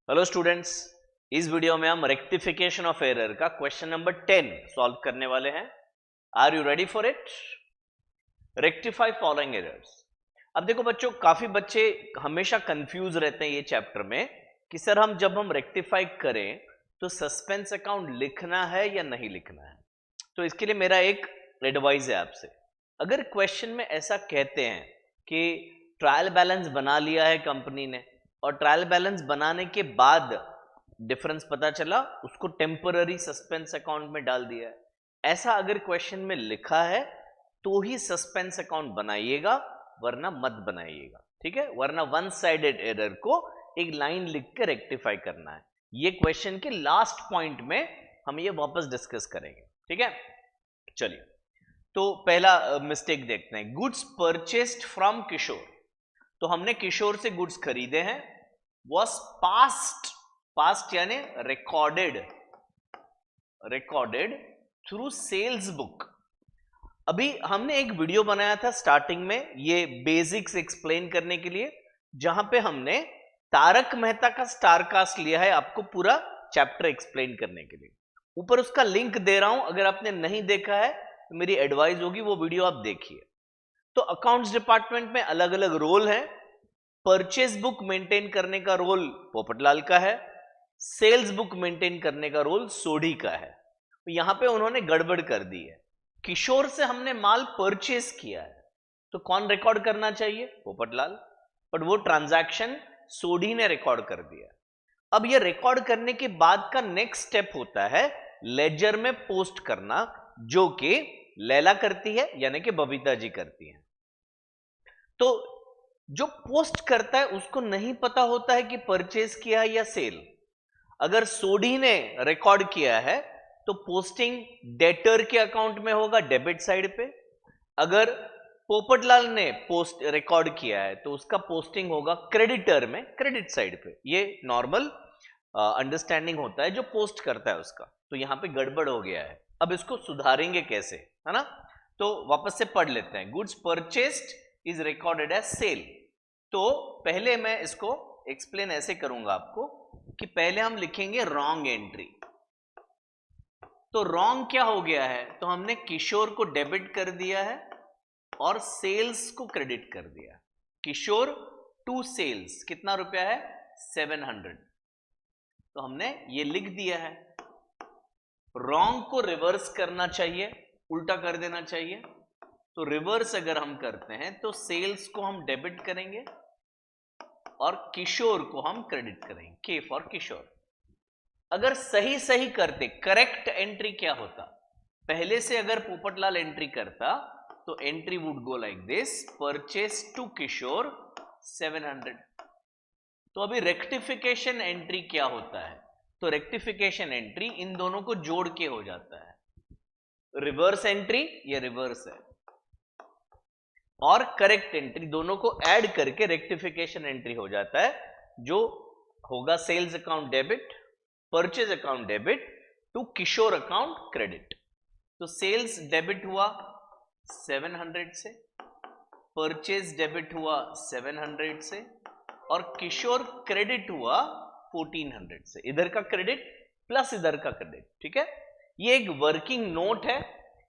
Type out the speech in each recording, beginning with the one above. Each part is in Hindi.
हेलो स्टूडेंट्स, इस वीडियो में हम रेक्टिफिकेशन ऑफ एरर का क्वेश्चन नंबर 10 सॉल्व करने वाले हैं। Are you ready for it? Rectify following errors. अब देखो बच्चों, काफी बच्चे हमेशा कंफ्यूज रहते हैं ये चैप्टर में कि सर जब हम रेक्टिफाई करें तो सस्पेंस अकाउंट लिखना है या नहीं लिखना है। तो इसके लिए मेरा एक एडवाइस है आपसे। अगर क्वेश्चन में ऐसा कहते हैं कि ट्रायल बैलेंस बना लिया है कंपनी ने और ट्रायल बैलेंस बनाने के बाद डिफरेंस पता चला, उसको टेम्पररी सस्पेंस अकाउंट में डाल दिया है, ऐसा अगर क्वेश्चन में लिखा है तो ही सस्पेंस अकाउंट बनाइएगा, वरना मत बनाइएगा। ठीक है? वरना वन साइडेड एरर को एक लाइन लिख के रेक्टिफाई करना है। ये क्वेश्चन के लास्ट पॉइंट में हम ये वापस डिस्कस करेंगे। ठीक है, चलिए तो पहला मिस्टेक देखते हैं। गुड्स परचेस्ड फ्रॉम किशोर। तो हमने किशोर से गुड्स खरीदे हैं, वॉज पास्ट यानी रिकॉर्डेड थ्रू सेल्स बुक। अभी हमने एक वीडियो बनाया था स्टार्टिंग में ये बेसिक्स एक्सप्लेन करने के लिए, जहां पे हमने तारक मेहता का स्टार कास्ट लिया है आपको पूरा चैप्टर एक्सप्लेन करने के लिए। ऊपर उसका लिंक दे रहा हूं, अगर आपने नहीं देखा है तो मेरी एडवाइस होगी वो वीडियो आप देखिए। तो अकाउंट्स डिपार्टमेंट में अलग अलग रोल है। परचेज बुक मेंटेन करने का रोल पोपटलाल का है, सेल्स बुक मेंटेन करने का रोल सोढ़ी का है। तो यहां पे उन्होंने गड़बड़ कर दी है। किशोर से हमने माल परचेज किया है तो कौन रिकॉर्ड करना चाहिए? पोपटलाल। बट वो ट्रांजैक्शन सोढ़ी ने रिकॉर्ड कर दिया। अब ये रिकॉर्ड करने के बाद का नेक्स्ट स्टेप होता है लेजर में पोस्ट करना, जो कि लैला करती है, यानी कि बबीता जी करती हैं। तो जो पोस्ट करता है उसको नहीं पता होता है कि परचेज किया है या सेल। अगर सोढ़ी ने रिकॉर्ड किया है तो पोस्टिंग डेटर के अकाउंट में होगा, डेबिट साइड पे। अगर पोपटलाल ने पोस्ट रिकॉर्ड किया है तो उसका पोस्टिंग होगा क्रेडिटर में, क्रेडिट साइड पे। ये नॉर्मल अंडरस्टैंडिंग होता है जो पोस्ट करता है उसका। तो यहां पे गड़बड़ हो गया है, अब इसको सुधारेंगे कैसे, है ना? तो वापस से पढ़ लेते हैं। Goods purchased is recorded as sale. तो पहले मैं इसको एक्सप्लेन ऐसे करूंगा आपको कि पहले हम लिखेंगे रॉन्ग एंट्री। तो रॉन्ग क्या हो गया है? तो हमने किशोर को डेबिट कर दिया है और सेल्स को क्रेडिट कर दिया। किशोर टू सेल्स कितना रुपया है? 700। तो हमने ये लिख दिया है। रॉन्ग को रिवर्स करना चाहिए, उल्टा कर देना चाहिए। तो रिवर्स अगर हम करते हैं तो सेल्स को हम डेबिट करेंगे और किशोर को हम क्रेडिट करेंगे, के फॉर किशोर। अगर सही सही करते, करेक्ट एंट्री क्या होता? पहले से अगर पोपटलाल एंट्री करता तो entry would go like this, purchase to Kishore 700। तो अभी रेक्टिफिकेशन एंट्री क्या होता है? तो रेक्टिफिकेशन एंट्री इन दोनों को जोड़ के हो जाता है। रिवर्स एंट्री ये रिवर्स है, और करेक्ट एंट्री दोनों को ऐड करके रेक्टिफिकेशन एंट्री हो जाता है, जो होगा sales account debit, purchase account debit to Kishore account credit. तो सेल्स डेबिट हुआ 700 से, परचेज डेबिट हुआ 700 से, और किशोर क्रेडिट हुआ 1400 से। इधर का क्रेडिट प्लस इधर का क्रेडिट। ठीक है, ये एक वर्किंग नोट है,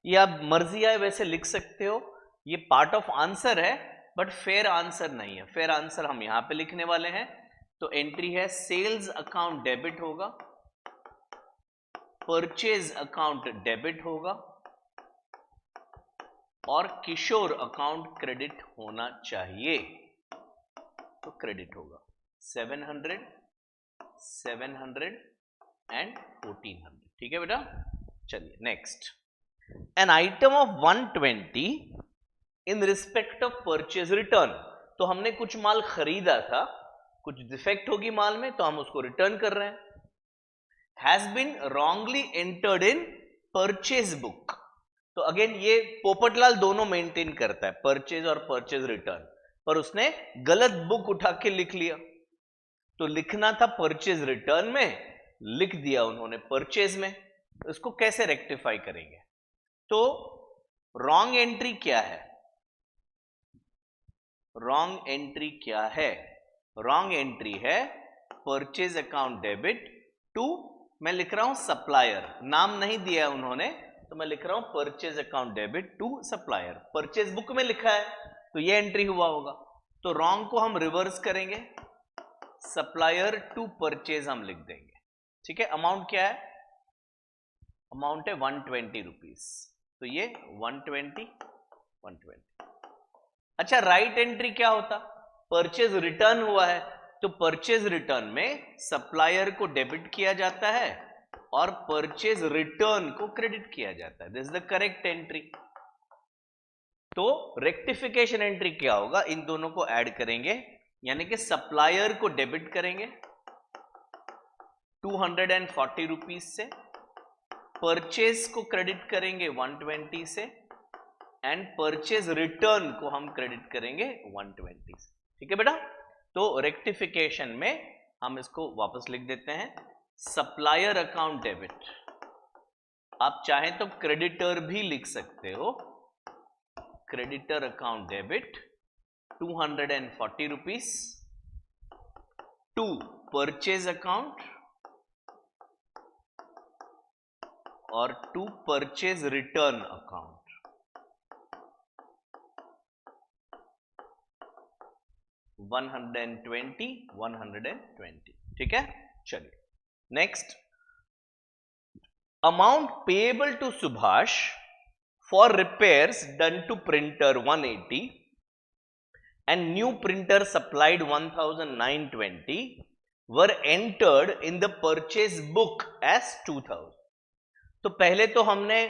ये आप मर्जी आए वैसे लिख सकते हो। ये पार्ट ऑफ आंसर है बट फेयर आंसर नहीं है। फेयर आंसर हम यहां पे लिखने वाले हैं। तो एंट्री है सेल्स अकाउंट डेबिट होगा, परचेज अकाउंट डेबिट होगा और किशोर अकाउंट क्रेडिट होना चाहिए। तो क्रेडिट होगा 700, 700 एंड 1400। ठीक है बेटा, चलिए next. N item of 120 in respect of purchase return. तो हमने कुछ माल खरीदा था, कुछ डिफेक्ट होगी माल में तो हम उसको रिटर्न कर रहे हैं। Has been wrongly entered in purchase book. तो अगेन ये पोपटलाल दोनों मेंटेन करता है, परचेज और परचेज रिटर्न, पर उसने गलत बुक उठा के लिख लिया। तो लिखना था परचेज रिटर्न में, लिख दिया उन्होंने परचेज में। तो इसको कैसे रेक्टिफाई करेंगे? तो रॉन्ग एंट्री क्या है? रॉन्ग एंट्री क्या है? रॉन्ग एंट्री है परचेज अकाउंट डेबिट टू, मैं लिख रहा हूं सप्लायर, नाम नहीं दिया उन्होंने तो मैं लिख रहा हूं purchase account debit to supplier. Purchase book में लिखा है तो ये एंट्री हुआ होगा, तो रॉन्ग को हम रिवर्स करेंगे, सप्लायर टू परचेज हम लिख देंगे। ठीक है, अमाउंट क्या है? अमाउंट है 120 रुपीज, तो ये 120। अच्छा, राइट एंट्री क्या होता? परचेज रिटर्न हुआ है तो परचेज रिटर्न में सप्लायर को डेबिट किया जाता है और परचेज रिटर्न को क्रेडिट किया जाता है। This is the correct entry. तो रेक्टिफिकेशन एंट्री क्या होगा? इन दोनों को ऐड करेंगे, यानी कि सप्लायर को डेबिट करेंगे 240 रुपीज से, परचेज को क्रेडिट करेंगे 120 से एंड परचेज रिटर्न को हम क्रेडिट करेंगे 120 से। ठीक है बेटा, तो रेक्टिफिकेशन में हम इसको वापस लिख देते हैं, सप्लायर अकाउंट डेबिट, आप चाहें तो क्रेडिटर भी लिख सकते हो, creditor account debit 240 rupees to purchase account और टू परचेज रिटर्न अकाउंट। 120। ठीक है, चलिए next, amount payable to Subhash for repairs done to printer 180 and new printer supplied 1920 were entered in the purchase book as 2000। तो पहले तो हमने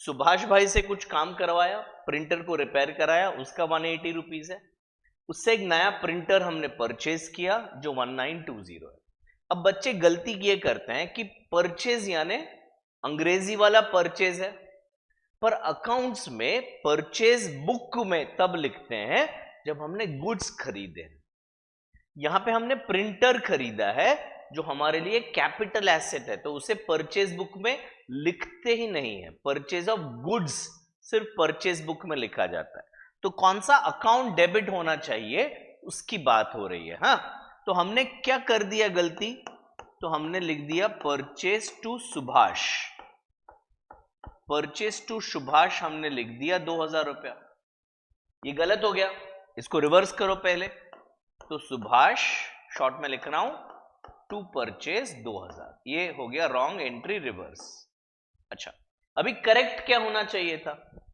सुभाष भाई से कुछ काम करवाया, प्रिंटर को रिपेयर कराया, उसका 180 रुपीज है, उससे एक नया प्रिंटर हमने परचेज किया जो 1920 है। अब बच्चे गलती ये करते हैं कि परचेज यानी अंग्रेजी वाला परचेज है, पर अकाउंट्स में परचेज बुक में तब लिखते हैं जब हमने गुड्स खरीदे। यहां पे हमने प्रिंटर खरीदा है जो हमारे लिए कैपिटल एसेट है, तो उसे परचेज बुक में लिखते ही नहीं है। परचेज ऑफ गुड्स सिर्फ परचेज बुक में लिखा जाता है। तो कौन सा अकाउंट डेबिट होना चाहिए उसकी बात हो रही है। हाँ, तो हमने क्या कर दिया गलती, तो हमने लिख दिया purchase to Subhash, purchase to Subhash हमने लिख दिया 2000 रुपया, ये गलत हो गया, इसको रिवर्स करो पहले, तो सुभाष शॉर्ट में लिख रहा हूं टू परचेज 2000, ये हो गया रॉन्ग एंट्री, रिवर्स। अच्छा, अभी करेक्ट क्या होना चाहिए था?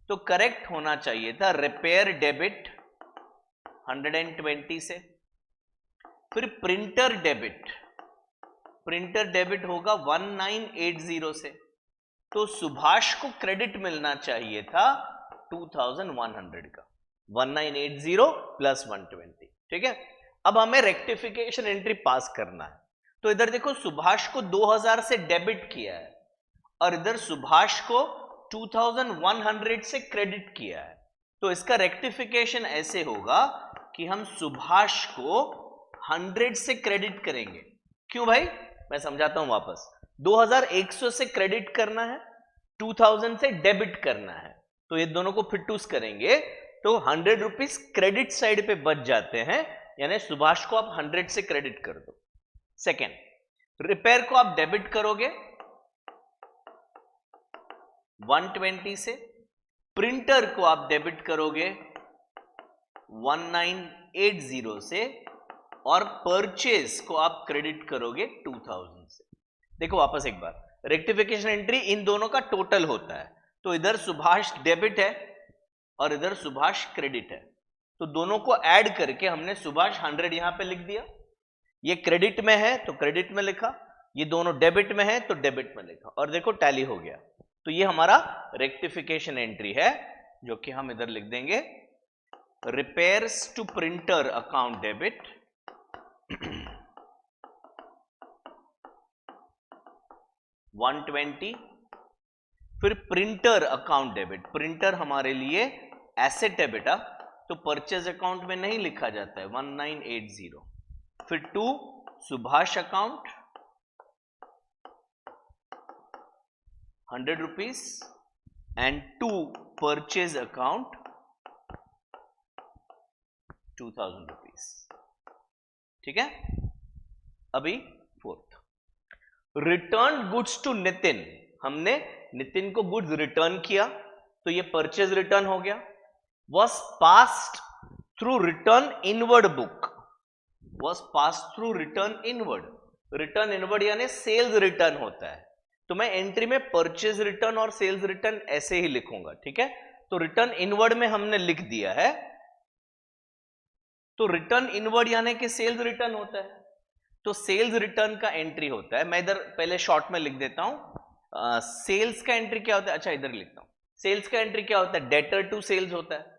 तो करेक्ट होना चाहिए था रिपेयर डेबिट 120 से, फिर प्रिंटर डेबिट, प्रिंटर डेबिट होगा 1980 से, तो सुभाष को क्रेडिट मिलना चाहिए था 2100 का, 1980 प्लस 120। ठीक है, अब हमें रेक्टिफिकेशन एंट्री पास करना है, तो इधर देखो सुभाष को 2000 से डेबिट किया है और इधर सुभाष को 2100 से क्रेडिट किया है, तो इसका रेक्टिफिकेशन ऐसे होगा कि हम सुभाष को 100 से क्रेडिट करेंगे। क्यों भाई, मैं समझाता हूं वापस। 2100 से क्रेडिट करना है, 2000 से डेबिट करना है, तो ये दोनों को फिटूस करेंगे तो 100 रुपीज क्रेडिट साइड पे बच जाते हैं, यानी सुभाष को आप 100 से क्रेडिट कर दो। सेकेंड, रिपेयर को आप डेबिट करोगे 120 से, प्रिंटर को आप डेबिट करोगे 1980 से और परचेज को आप क्रेडिट करोगे 2000 से। देखो वापस एक बार, रेक्टिफिकेशन एंट्री इन दोनों का टोटल होता है, तो इधर सुभाष डेबिट है और इधर सुभाष क्रेडिट है, तो दोनों को ऐड करके हमने सुभाष 100 यहां पे लिख दिया, ये क्रेडिट में है तो क्रेडिट में लिखा, ये दोनों डेबिट में है तो डेबिट में लिखा, और देखो टैली हो गया। तो ये हमारा रेक्टिफिकेशन एंट्री है, जो कि हम इधर लिख देंगे repairs to printer account debit 120, फिर प्रिंटर अकाउंट डेबिट, प्रिंटर हमारे लिए एसेट है बेटा, तो परचेज अकाउंट में नहीं लिखा जाता है 1980, फिर to Subhash account 100 rupees and to purchase account 2000 rupees. ठीक है, अभी fourth, return goods to Nitin, हमने नितिन को गुड्स रिटर्न किया तो ये परचेज रिटर्न हो गया। Was passed through return inward book, was passed through return inward, return inward यानी सेल्स रिटर्न होता है, तो मैं एंट्री में परचेज रिटर्न और सेल्स रिटर्न ऐसे ही लिखूंगा, ठीक है। तो रिटर्न इनवर्ड में हमने लिख दिया है, तो रिटर्न इनवर्ड यानी कि सेल्स रिटर्न होता है, तो सेल्स रिटर्न का एंट्री होता है। मैं इधर पहले शॉर्ट में लिख देता हूं, सेल्स का एंट्री क्या होता है, अच्छा इधर लिखता हूं, सेल्स का एंट्री क्या होता है, डेटर टू सेल्स होता है,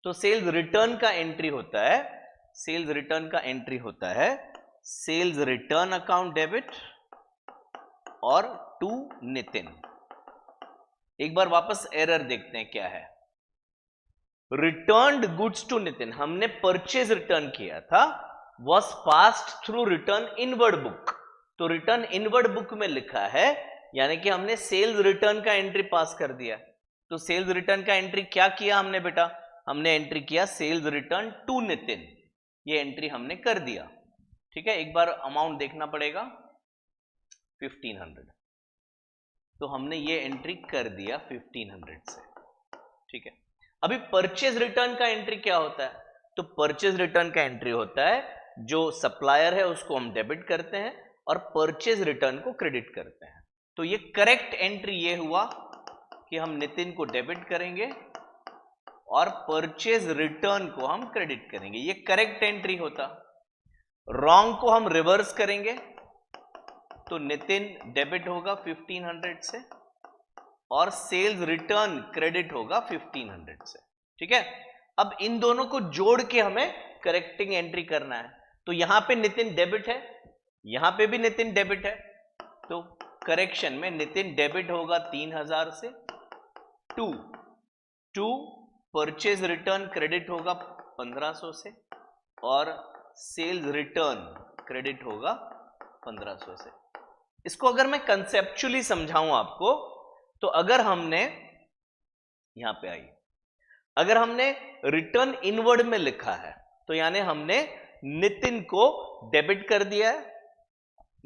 तो सेल्स रिटर्न का एंट्री होता है, सेल्स रिटर्न का एंट्री होता है सेल्स रिटर्न अकाउंट डेबिट और टू नितिन। एक बार वापस एरर देखते हैं क्या है, रिटर्न्ड गुड्स टू नितिन, हमने परचेज रिटर्न किया था, was passed through return inward book, तो रिटर्न इनवर्ड बुक में लिखा है यानी कि हमने सेल्स रिटर्न का एंट्री पास कर दिया। तो सेल्स रिटर्न का एंट्री क्या किया हमने बेटा, हमने एंट्री किया सेल्स रिटर्न टू नितिन, ये एंट्री हमने कर दिया, ठीक है। एक बार अमाउंट देखना पड़ेगा 1500, तो हमने ये एंट्री कर दिया 1500 से, ठीक है। अभी परचेज रिटर्न का एंट्री क्या होता है, तो परचेज रिटर्न का एंट्री होता है जो सप्लायर है उसको हम डेबिट करते हैं और परचेज रिटर्न को क्रेडिट करते हैं। तो ये करेक्ट एंट्री ये हुआ कि हम नितिन को डेबिट करेंगे और परचेज रिटर्न को हम क्रेडिट करेंगे, ये करेक्ट एंट्री होता। रॉन्ग को हम रिवर्स करेंगे तो नितिन डेबिट होगा 1500 से और सेल्स रिटर्न क्रेडिट होगा 1500 से, ठीक है। अब इन दोनों को जोड़ के हमें करेक्टिंग एंट्री करना है, तो यहां पे नितिन डेबिट है, यहां पे भी नितिन डेबिट है, तो करेक्शन में नितिन डेबिट होगा 3000 से, टू परचेज रिटर्न क्रेडिट होगा 1500 से और सेल्स रिटर्न क्रेडिट होगा 1500 से। इसको अगर मैं कंसेप्चुअली समझाऊं आपको, तो अगर हमने यहां पे आई, अगर हमने रिटर्न इनवर्ड में लिखा है तो यानी हमने नितिन को डेबिट कर दिया है,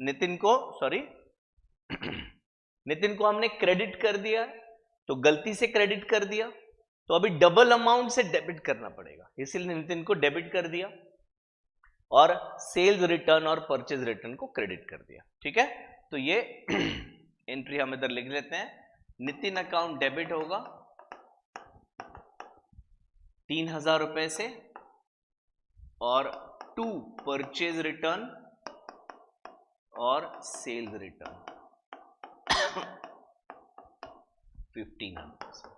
नितिन को हमने क्रेडिट कर दिया है, तो गलती से क्रेडिट कर दिया, तो अभी डबल अमाउंट से डेबिट करना पड़ेगा, इसलिए नितिन को डेबिट कर दिया और सेल्स रिटर्न और परचेज रिटर्न को क्रेडिट कर दिया, ठीक है। तो ये एंट्री हम इधर लिख लेते हैं, नितिन अकाउंट डेबिट होगा 3000 रुपए से और टू परचेज रिटर्न और सेल्स रिटर्न 1500 से।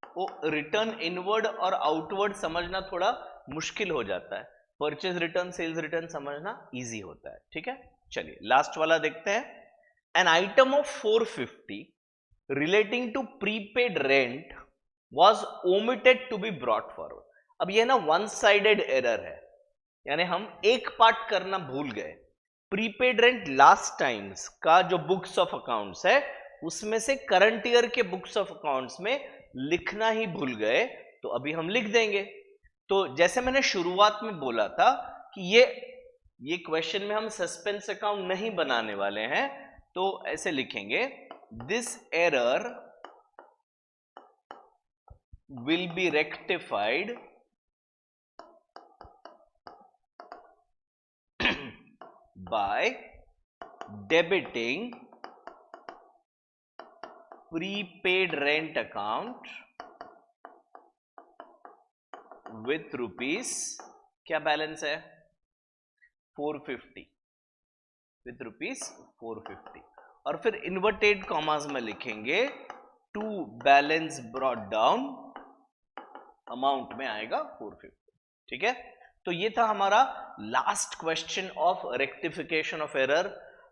वो रिटर्न इनवर्ड और आउटवर्ड समझना थोड़ा मुश्किल हो जाता है, परचेज रिटर्न सेल्स रिटर्न समझना इजी होता है, ठीक है। चलिए लास्ट वाला देखते हैं, an item of 450 relating to prepaid rent was omitted to be brought forward. अब ये ना वन साइडेड एरर है, यानी हम एक पार्ट करना भूल गए, प्रीपेड रेंट लास्ट टाइम्स का जो बुक्स ऑफ अकाउंट्स है उसमें से करंट ईयर के बुक्स ऑफ अकाउंट्स में लिखना ही भूल गए, तो अभी हम लिख देंगे। तो जैसे मैंने शुरुआत में बोला था कि ये क्वेश्चन में हम सस्पेंस अकाउंट नहीं बनाने वाले हैं, तो ऐसे लिखेंगे, this error will be rectified by debiting prepaid rent account with rupees, क्या बैलेंस है 450, with rupees 450 और फिर इन्वर्टेड कॉमास में लिखेंगे to balance brought down amount में आएगा 450, ठीक है। तो ये था हमारा last question of rectification of error.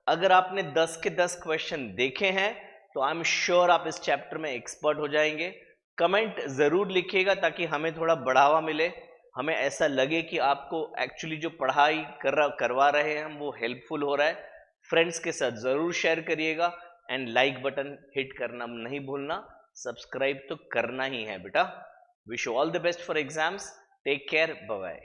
अगर आपने 10 के 10 क्वेश्चन देखे हैं तो आई एम श्योर आप इस चैप्टर में एक्सपर्ट हो जाएंगे। कमेंट जरूर लिखिएगा ताकि हमें थोड़ा बढ़ावा मिले, हमें ऐसा लगे कि आपको एक्चुअली जो पढ़ाई करवा रहे हैं हम वो हेल्पफुल हो रहा है। फ्रेंड्स के साथ जरूर शेयर करिएगा एंड लाइक बटन हिट करना नहीं भूलना, सब्सक्राइब तो करना ही है बेटा। Wish you all the best for exams. Take care. Bye bye.